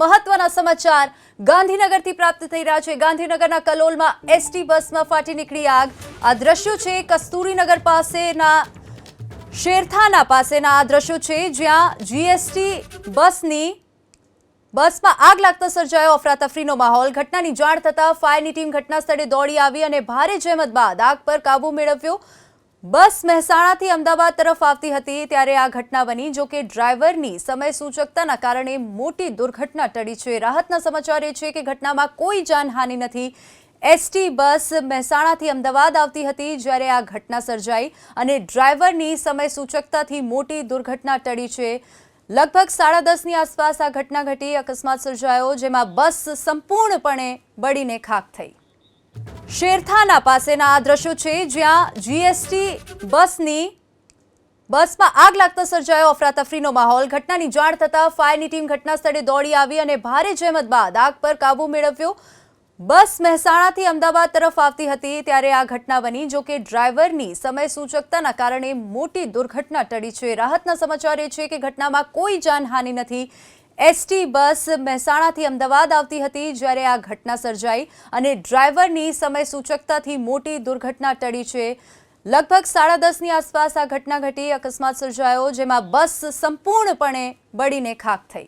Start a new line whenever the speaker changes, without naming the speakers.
મહત્વના સમાચાર ગાંધીનગરથી પ્રાપ્ત થઈ રહ્યા છે। ગાંધીનગરના કલોલમાં એસટી બસમાં ફાટી નીકળી આગ। આ દ્રશ્યો છે કસ્તુરીનગર પાસેના શેરથાના પાસેના આ દ્રશ્યો છે, જ્યાં જીએસટી બસમાં આગ લાગતા સર્જાયો અફરાતફરીનો માહોલ। ઘટનાની જાણ થતાં ફાયરની ટીમ ઘટના સ્થળે દોડી આવી અને ભારે જહેમત બાદ આગ પર કાબુ મેળવ્યો। બસ મહેસાણાથી અમદાવાદ તરફ આવતી હતી ત્યારે આ ઘટના બની। જો કે ડ્રાઈવરની સમય સૂચકતાના કારણે મોટી દુર્ઘટના ટળી છે। રાહતના સમાચાર એ છે કે ઘટનામાં કોઈ જાનહાનિ નથી। એસટી બસ મહેસાણાથી અમદાવાદ આવતી હતી જ્યારે આ ઘટના સર્જાઈ અને ડ્રાઈવરની સમય સૂચકતાથી મોટી દુર્ઘટના ટળી છે। લગભગ 10:30ની આસપાસ આ ઘટના ઘટી। અકસ્માત સર્જાયો જેમાં બસ સંપૂર્ણપણે બળીને ખાખ થઈ। શેરથાના પાસેના આ દ્રશ્યો છે, જ્યાં જીએસટી બસમાં આગ લાગતા સર્જાયો અફરાતફરીનો માહોલ। ઘટનાની જાણ થતાં ફાયરની ટીમ ઘટના સ્થળે દોડી આવી અને ભારે જહેમત બાદ આગ પર કાબુ મેળવ્યો। બસ મહેસાણાથી અમદાવાદ તરફ આવતી હતી ત્યારે આ ઘટના બની। જો કે ડ્રાઈવરની સમય સૂચકતાના કારણે મોટી દુર્ઘટના ટળી છે। રાહતના સમાચાર એ છે કે ઘટનામાં કોઈ જાનહાનિ નથી। એસટી બસ મહેસાણાથી અમદાવાદ આવતી હતી જ્યારે આ ઘટના સર્જાઈ અને ડ્રાઈવરની સમય સૂચકતાથી મોટી દુર્ઘટના ટળી છે। લગભગ 10:30ની આસપાસ આ ઘટના ઘટી। અકસ્માત સર્જાયો જેમાં બસ સંપૂર્ણપણે બળીને ખાખ થઈ।